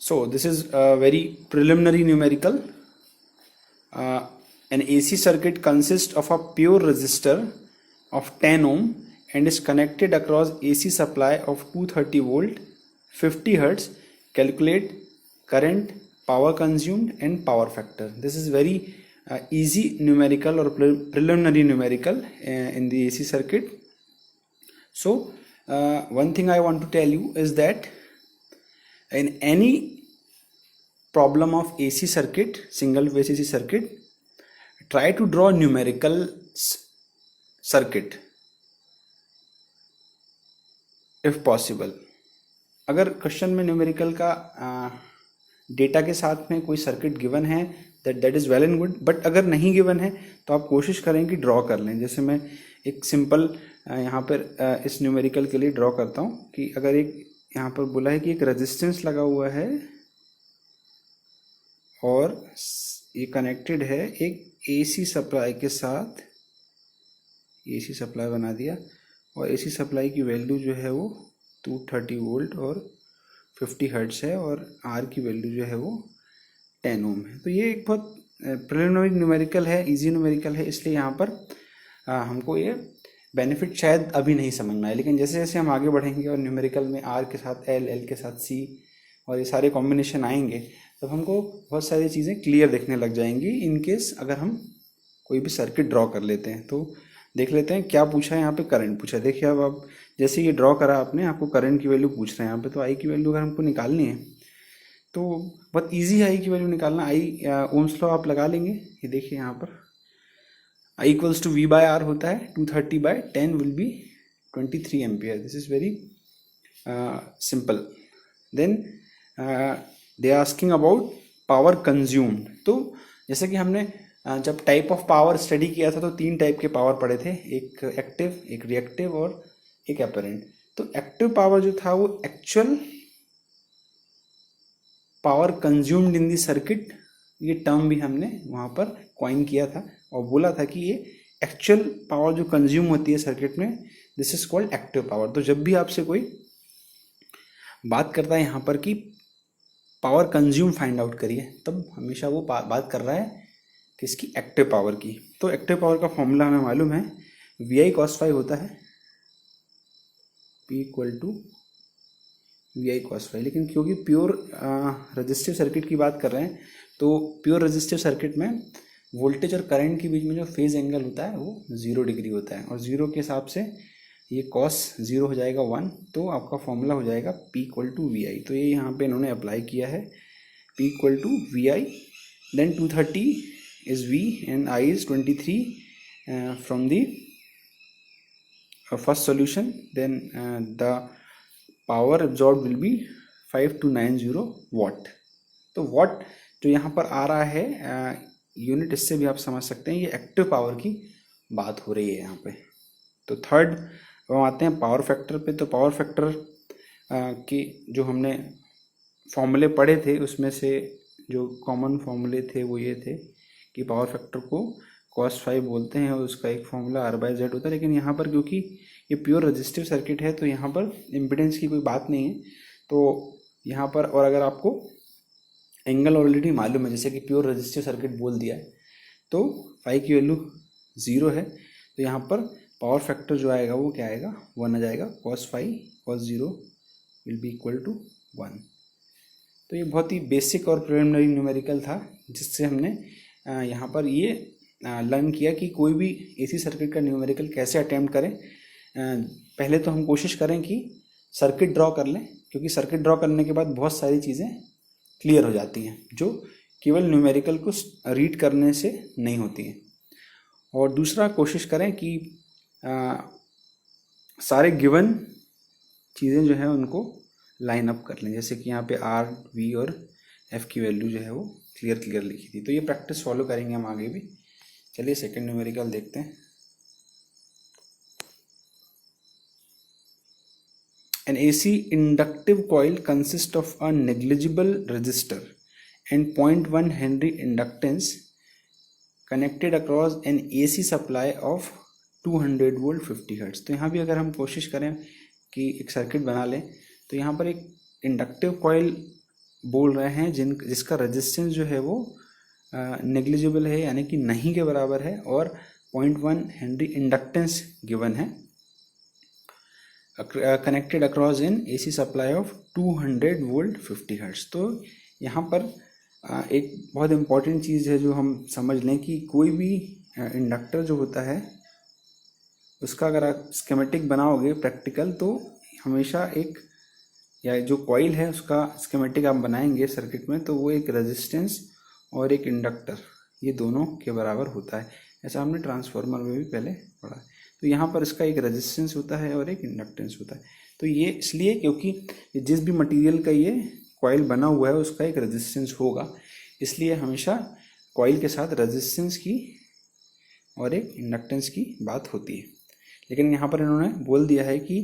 So this is a very preliminary numerical. An AC circuit consists of a pure resistor of 10 ohm and is connected across AC supply of 230 volt, 50 hertz. Calculate current, power consumed and power factor. This is very easy numerical or preliminary numerical in the AC circuit. So one thing I want to tell you is that in any problem of AC circuit, single phase AC circuit, try to draw numerical circuit if possible. अगर question में numerical का data के साथ में कोई circuit given है that is well and good, but अगर नहीं गिवन है तो आप कोशिश करें कि ड्रॉ कर लें. जैसे मैं एक सिंपल यहाँ पर इस न्यूमेरिकल के लिए ड्रॉ करता हूँ कि अगर एक यहाँ पर बोला है कि एक रेजिस्टेंस लगा हुआ है और ये कनेक्टेड है एक एसी सप्लाई के साथ. एसी सप्लाई बना दिया और एसी सप्लाई की वैल्यू जो है वो 230 वोल्ट और 50 हर्ट्ज है और आर की वैल्यू जो है वो 10 ओम है. तो ये एक बहुत प्रिलिमिनरी न्यूमेरिकल है, इजी न्यूमेरिकल है, इसलिए यहाँ पर हमको ये बेनिफिट शायद अभी नहीं समझना है. लेकिन जैसे जैसे हम आगे बढ़ेंगे और न्यूमेरिकल में आर के साथ एल, एल के साथ सी और ये सारे कॉम्बिनेशन आएंगे तब हमको बहुत सारी चीज़ें क्लियर दिखने लग जाएंगी. इन केस अगर हम कोई भी सर्किट ड्रॉ कर लेते हैं तो देख लेते हैं क्या पूछा है. यहाँ पे करंट पूछा है. देखिए अब आप जैसे ये ड्रॉ करा आपने, आपको करंट की वैल्यू पूछ रहे हैं यहाँ पे. तो आई की वैल्यू अगर हमको निकालनी है तो बहुत इजी है आई की वैल्यू निकालना. आई ओम्स लॉ आप लगा लेंगे. ये देखिए यहाँ पर I equals to V by R होता है. 230/10 will be 23 ampere. This is very simple. Then they are asking about power consumed. तो जैसे कि हमने जब टाइप ऑफ पावर स्टडी किया था तो 3 टाइप के पावर पढ़े थे, एक एक्टिव, एक रिएक्टिव और एक अपेरेंट. तो एक्टिव पावर जो था वो actual power consumed in the circuit, ये टर्म भी हमने वहाँ पर कॉइन किया था और बोला था कि ये एक्चुअल पावर जो कंज्यूम होती है सर्किट में, this is called active power. तो जब भी आपसे कोई बात करता है यहाँ पर कि पावर कंज्यूम फाइंड आउट करिए, तब हमेशा वो बात कर रहा है किसकी, एक्टिव पावर की. तो एक्टिव पावर का फॉर्मूला हमें मालूम है, वी आई कॉस फाई होता है P equal to V I cos phi. लेकिन क्योंकि प्योर रेजिस्टिव सर्किट की बात कर रहे हैं तो प्योर रेजिस्टिव सर्किट में वोल्टेज और करंट के बीच में जो फेज एंगल होता है वो 0 डिग्री होता है और 0 के हिसाब से ये कॉस 0 हो जाएगा 1. तो आपका फॉर्मूला हो जाएगा P equal to V I. तो ये यहाँ पे इन्होंने अप्लाई किया है P equal to V I. Then 230 is V and I is 23 from the first solution. Then the power absorbed will be 5290 watt. तो watt जो यहाँ पर आ रहा है यूनिट, इससे भी आप समझ सकते हैं ये एक्टिव पावर की बात हो रही है यहाँ पे. तो थर्ड हम आते हैं पावर फैक्टर पे. तो पावर फैक्टर की जो हमने फॉर्मूले पढ़े थे उसमें से जो कॉमन फॉर्मूले थे वो ये थे कि पावर फैक्टर को cos फाई बोलते हैं और उसका एक फॉर्मूला R/Z होता है. लेकिन यहाँ पर क्योंकि ये प्योर रेजिस्टिव सर्किट है तो यहाँ पर इम्पिडेंस की कोई बात नहीं है. तो यहाँ पर और अगर आपको एंगल ऑलरेडी मालूम है, जैसे कि प्योर रेजिस्टिव सर्किट बोल दिया है, तो फाई की वैल्यू 0 है. तो यहाँ पर पावर फैक्टर जो आएगा वो क्या आएगा, 1 आ जाएगा. cos phi cos 0 will be equal to 1. तो ये बहुत ही बेसिक और प्रिलिमिनरी न्यूमेरिकल था जिससे हमने यहाँ पर ये लर्न किया कि कोई भी एसी सर्किट का न्यूमेरिकल कैसे अटेम्प्ट करें. पहले तो हम कोशिश करें कि सर्किट ड्रॉ कर लें, क्योंकि सर्किट ड्रॉ करने के बाद बहुत सारी चीज़ें क्लियर हो जाती हैं जो केवल न्यूमेरिकल को रीड करने से नहीं होती हैं. और दूसरा कोशिश करें कि सारे गिवन चीज़ें जो है उनको लाइन अप कर लें. जैसे कि यहाँ पे आर, वी और एफ की वैल्यू जो है वो क्लियर लिखी थी. तो ये प्रैक्टिस फॉलो करेंगे हम आगे भी. चलिए सेकंड न्यूमेरिकल देखते हैं. An AC inductive coil consists of a negligible resistor and 0.1 Henry inductance connected across an AC supply of 200 volt 50 hertz. तो यहाँ भी अगर हम कोशिश करें कि एक सर्किट बना लें तो यहाँ पर एक इंडक्टिव कॉइल बोल रहे हैं जिसका रेजिस्टेंस जो है वो नेग्लिजिबल है, यानी कि नहीं के बराबर है, और 0.1 हेनरी इंडक्टेंस गिवन है, connected across in AC supply of 200 volt 50 hertz. तो यहाँ पर एक बहुत इम्पॉर्टेंट चीज़ है जो हम समझ लें कि कोई भी इंडक्टर जो होता है उसका अगर आप स्कीमेटिक बनाओगे प्रैक्टिकल, तो हमेशा एक, या जो कॉइल है उसका स्कीमेटिक आप बनाएंगे सर्किट में, तो वो एक रेजिस्टेंस और एक इंडक्टर, ये दोनों के बराबर होता है। ऐसा हमने ट्रांसफार्मर में भी पहले पढ़ा है। तो यहाँ पर इसका एक रेजिस्टेंस होता है और एक इंडक्टेंस होता है। तो ये इसलिए क्योंकि जिस भी मटेरियल का ये कॉइल बना हुआ है उसका एक रेजिस्टेंस होगा, इसलिए हमेशा कॉइल के साथ रेजिस्टेंस की और एक इंडक्टेंस की बात होती है। लेकिन यहाँ पर इन्होंने बोल दिया है कि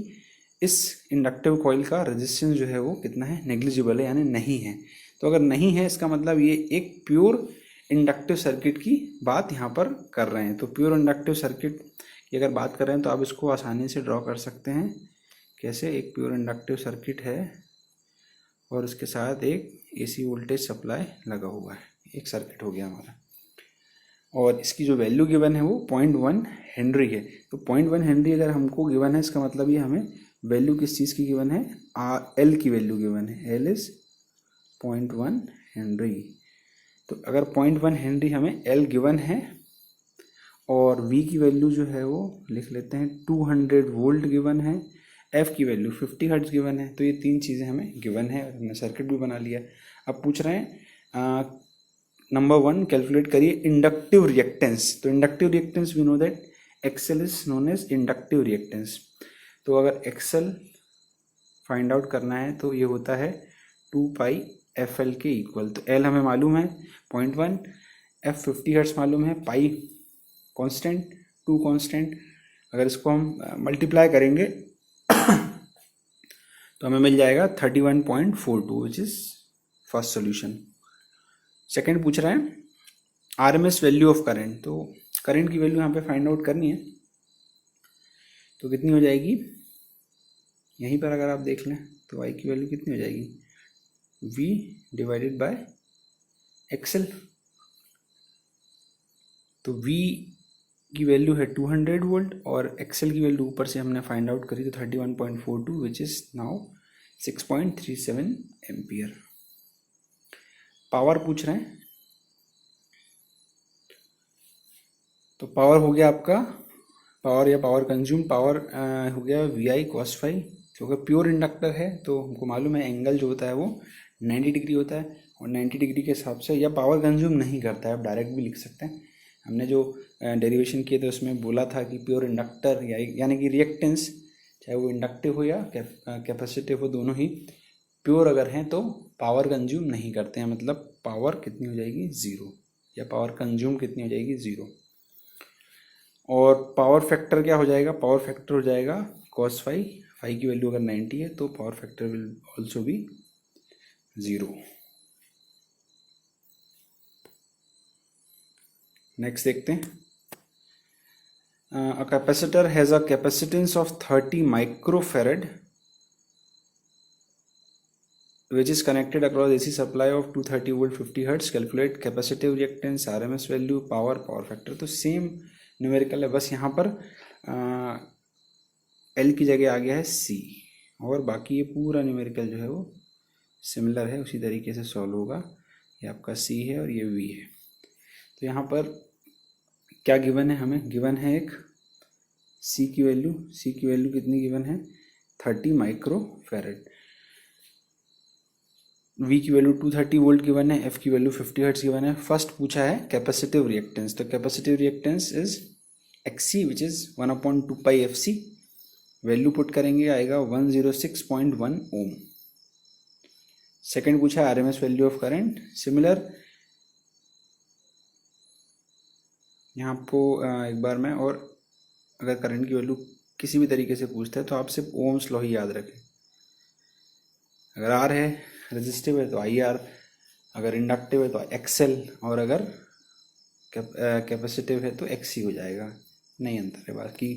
इस इंडक्टिव कॉइल का रेजिस्टेंस जो है वो कितना है, नेग्लिजिबल है, यानी नहीं है। तो अगर नहीं है इसका मतलब ये एक प्योर इंडक्टिव सर्किट की बात यहाँ पर कर रहे हैं। तो प्योर इंडक्टिव सर्किट की अगर बात कर रहे हैं तो आप इसको आसानी से ड्रॉ कर सकते हैं। कैसे? एक प्योर इंडक्टिव सर्किट है और उसके साथ एक एसी वोल्टेज सप्लाई लगा हुआ है, एक सर्किट हो गया हमारा, और इसकी जो वैल्यू गिवन है वो 0.1 हेनरी है। तो 0.1 हेनरी अगर हमको गिवन है, इसका मतलब ये हमें वैल्यू किस चीज़ की गिवन है, एल की वैल्यू गिवन है, एल इज़ 0.1 हेनरी। तो अगर 0.1 हेनरी हमें एल गिवन है और वी की वैल्यू जो है वो लिख लेते हैं 200 वोल्ट गिवन है, एफ की वैल्यू 50 हर्ट्ज गिवन है, तो ये तीन चीज़ें हमें गिवन है और हमने सर्किट भी बना लिया। अब पूछ रहे हैं नंबर 1 कैलकुलेट करिए इंडक्टिव रिएक्टेंस। तो inductive reactance we know that XL is known as inductive reactance. तो अगर एक्सएल फाइंड आउट करना है तो ये होता है 2 पाई एफ एल के इक्वल। तो एल हमें मालूम है 0.1, एफ 50 हर्ट्ज मालूम है, पाई कांस्टेंट, 2 कांस्टेंट। अगर इसको हम मल्टीप्लाई करेंगे तो हमें मिल जाएगा 31.42 which is first solution. Second पूछ रहा है आरएमएस वैल्यू ऑफ करंट। तो करंट की वैल्यू यहाँ पे फाइंड आउट करनी है, तो कितनी हो जाएगी, यहीं पर अगर आप देख लें तो आई की वैल्यू कितनी हो जाएगी, V डिवाइडेड बाय एक्सएल। तो V की वैल्यू है 200 वोल्ट और एक्सएल की वैल्यू ऊपर से हमने फाइंड आउट करी, तो 31.42 which is now 6.37 ampere. Power पूछ रहे हैं, तो पावर हो गया आपका, पावर या पावर कंज्यूम, पावर हो गया VI cos फाई। तो अगर प्योर इंडक्टर है तो हमको मालूम है एंगल जो होता है वो 90 डिग्री होता है, और 90 डिग्री के हिसाब से, या पावर कंज्यूम नहीं करता है, आप डायरेक्ट भी लिख सकते हैं। हमने जो डेरिवेशन किए थे उसमें बोला था कि प्योर इंडक्टर यानी कि रिएक्टेंस, चाहे वो इंडक्टिव हो या कैपेसिटिव हो, दोनों ही प्योर अगर हैं तो पावर कंज्यूम नहीं करते हैं, मतलब पावर कितनी हो जाएगी, 0, या पावर कंज्यूम कितनी हो जाएगी, 0। और पावर फैक्टर क्या हो जाएगा, पावर फैक्टर हो जाएगा cos फाई, फाई की वैल्यू अगर 90 है तो power factor will also be 0। Next देखते हैं, a capacitor has a capacitance of 30 microfarad which is connected across AC supply of 230 volt 50 hertz. Calculate capacitive reactance, RMS value, power, power factor। तो same numerical है, बस यहाँ पर L की जगह आ गया है C, और बाकी ये पूरा न्यूमेरिकल जो है वो सिमिलर है, उसी तरीके से सॉल्व होगा। ये आपका C है और ये V है। तो यहाँ पर क्या गिवन है, हमें गिवन है एक C की वैल्यू, C की वैल्यू कितनी गिवन है, 30 माइक्रोफैरड। V की वैल्यू 230 वोल्ट गिवन है, F की वैल्यू 50 हर्ट्ज गिवन है। फर्स्ट पूछा है कैपेसिटिव रिएक्टेंस। तो capacitive reactance is XC which is 1/2 pi FC। Value put करेंगे आएगा 106.1 ओम। सेकेंड पूछा है RMS value of current. Similar, यहाँ आपको एक बार में, और अगर करंट की वैल्यू किसी भी तरीके से पूछता है तो आप सिर्फ ओम्स लॉ ही याद रखें। अगर R है, रेजिस्टिव है तो IR, अगर इंडक्टिव है तो XL, और अगर कैपेसिटिव है तो XC हो जाएगा, नहीं अंतर है, बाकी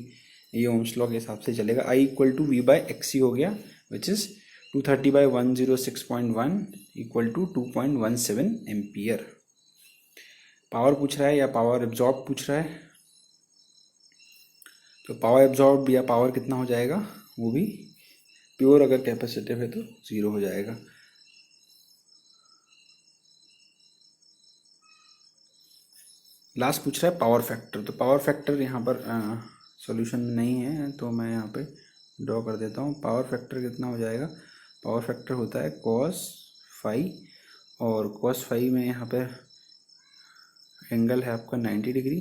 ये ओम्स लॉ के हिसाब से चलेगा। I = V/XC हो गया which is 230/106.1 equal to 2.17 ampere. Power पूछ रहा है या पावर एब्जॉर्ब पूछ रहा है, तो पावर एब्जॉर्ब या पावर कितना हो जाएगा, वो भी प्योर अगर कैपेसिटिव है तो 0 हो जाएगा। लास्ट पूछ रहा है पावर फैक्टर, तो पावर फैक्टर यहाँ पर सॉल्यूशन में नहीं है, तो मैं यहाँ पे ड्रॉ कर देता हूँ। पावर फैक्टर कितना हो जाएगा, पावर फैक्टर होता है cos फाई, और cos फाई में यहाँ पे एंगल है आपका 90 degree,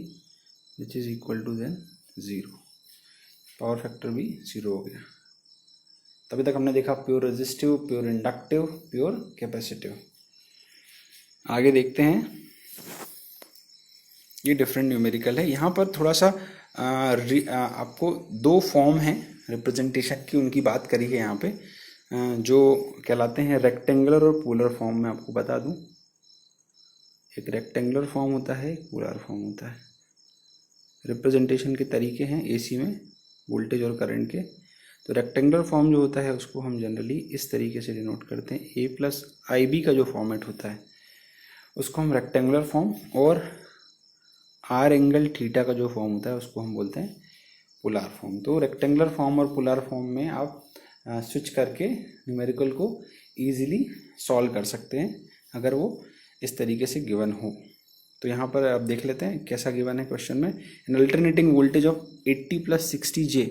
which is equal to then 0। Power factor भी 0 हो गया। तभी तक हमने देखा pure resistive, pure inductive, pure capacitive. आगे देखते हैं, ये डिफरेंट न्यूमेरिकल है। यहाँ पर थोड़ा सा आपको दो फॉर्म हैं रिप्रेजेंटेशन की, उनकी बात करी है यहाँ पे, जो कहलाते हैं रेक्टेंगुलर और पोलर फॉर्म। में आपको बता दूं, एक रेक्टेंगुलर फॉर्म होता है, एक पोलर फॉर्म होता है। रिप्रेजेंटेशन के तरीके हैं एसी में वोल्टेज और करंट के। तो रेक्टेंगुलर फॉर्म जो होता है उसको हम जनरली इस तरीके से डिनोट करते हैं, ए प्लस आई बी का जो फॉर्मेट होता है उसको हम रेक्टेंगुलर फॉर्म, और आर एंगल थीटा का जो फॉर्म होता है उसको हम बोलते हैं पोलर फॉर्म। तो रेक्टेंगुलर फॉर्म और पोलर फॉर्म में आप स्विच करके न्यूमेरिकल को इजीली सॉल्व कर सकते हैं अगर वो इस तरीके से गिवन हो। तो यहाँ पर आप देख लेते हैं कैसा गिवन है क्वेश्चन में। An alternating voltage of 80 + 60 J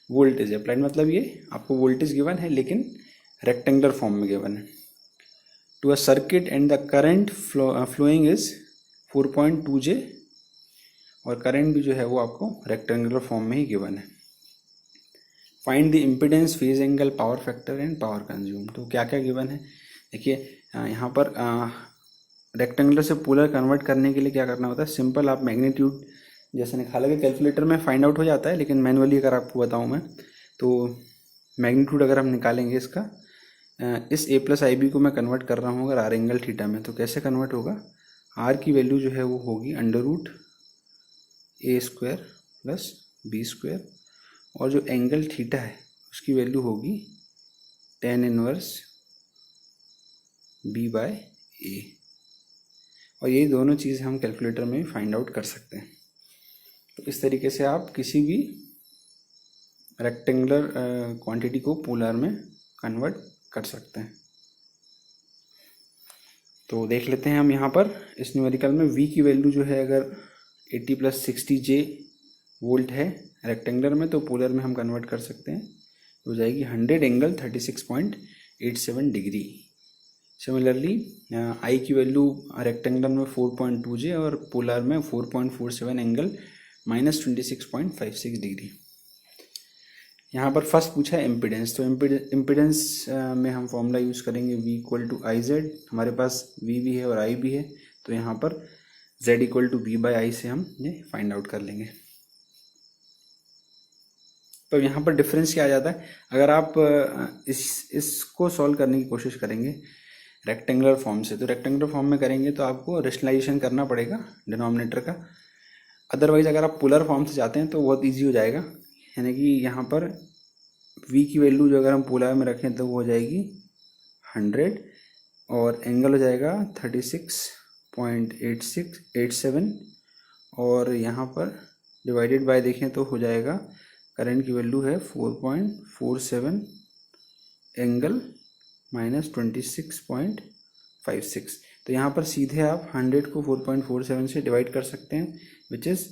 voltage applied, मतलब ये आपको वोल्टेज गिवन है लेकिन रेक्टेंगुलर फॉर्म में गिवन है, to a circuit and the current flowing is 4.2 J, और करंट भी जो है वो आपको रेक्टेंगुलर फॉर्म में ही गिवन है। Find the impedance, phase angle, power factor and power consume. तो क्या क्या गिवन है देखिए, यहाँ पर रेक्टेंगुलर से पोलर कन्वर्ट करने के लिए क्या करना होता है, सिंपल आप मैग्नीट्यूड जैसे निकाला कि कैलकुलेटर में फाइंड आउट हो जाता है, लेकिन मैनुअली अगर आपको बताऊँ मैं तो मैग्नीट्यूड अगर हम निकालेंगे इसका, इस a + IB को मैं कन्वर्ट कर रहा हूँ अगर आर एंगल थीटा में, तो कैसे कन्वर्ट होगा, आर की वैल्यू जो है वो होगी √a² + b², और जो एंगल थीटा है उसकी वैल्यू होगी tan 1 b/a, और ये दोनों चीज़ें हम कैलकुलेटर में फाइंड आउट कर सकते हैं। तो इस तरीके से आप किसी भी रेक्टेंगुलर क्वांटिटी को पोलर में कन्वर्ट कर सकते हैं। तो देख लेते हैं हम यहाँ पर इस न्यूमेरिकल में v की वैल्यू जो है अगर 80 + 60 J वोल्ट है रेक्टेंगुलर में, तो पोलर में हम कन्वर्ट कर सकते हैं, हो जाएगी 100 एंगल 36.87 डिग्री। सिमिलरली I की वैल्यू रेक्टेंगुलर में 4.2 J और पोलर में 4.47 एंगल -26.56 डिग्री। यहाँ पर फर्स्ट पूछा है इम्पिडेंस, तो इम्पिडेंस में हम फॉर्मूला यूज़ करेंगे V = IZ। हमारे पास V भी है और I भी है, तो यहाँ पर Z = V/I से हम ये फाइंड आउट कर लेंगे। तो यहाँ पर डिफरेंस क्या आ जाता है, अगर आप इसको सॉल्व करने की कोशिश करेंगे रेक्टेंगुलर फॉर्म से, तो रेक्टेंगुलर फॉर्म में करेंगे तो आपको रेशनलाइजेशन करना पड़ेगा डिनोमिनेटर का। अदरवाइज अगर आप पोलर फॉर्म से जाते हैं तो बहुत इजी हो जाएगा, यानी कि यहाँ पर v की वैल्यू जो अगर हम पोलर में रखें तो वो हो जाएगी 100, और एंगल हो जाएगा 36.87, और यहाँ पर डिवाइडेड बाय देखें तो हो जाएगा, करंट की वैल्यू है 4.47 एंगल -26.56। तो यहाँ पर सीधे आप 100 को 4.47 से डिवाइड कर सकते हैं, which is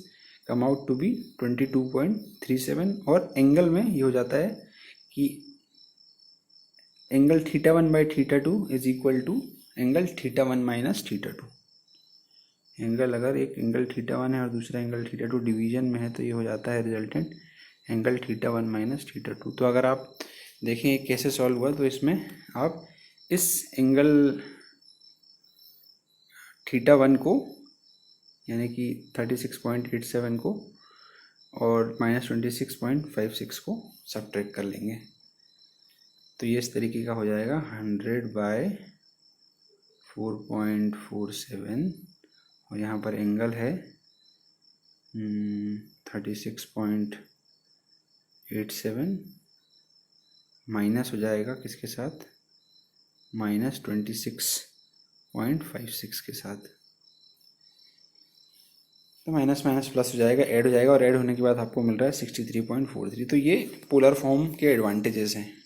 come out to be 22.37, और एंगल में ये हो जाता है कि angle θ1/θ2 is equal to angle θ1 - θ2। Angle अगर एक एंगल θ1 है और दूसरा एंगल θ2 डिवीजन में है तो ये हो जाता है रिजल्टेंट एंगल θ1 - θ2। तो अगर आप देखें कैसे सॉल्व हुआ, तो इसमें आप इस एंगल θ1 को यानी कि 36.87 को और -26.56 को सब्ट्रैक्ट कर लेंगे, तो ये इस तरीके का हो जाएगा 100/4.47, और यहाँ पर एंगल है 36.87, माइनस हो जाएगा किसके साथ, -26.56 के साथ। तो माइनस माइनस प्लस हो जाएगा, ऐड हो जाएगा, और ऐड होने के बाद आपको मिल रहा है 63.43। तो ये पोलर फॉर्म के एडवांटेजेस हैं।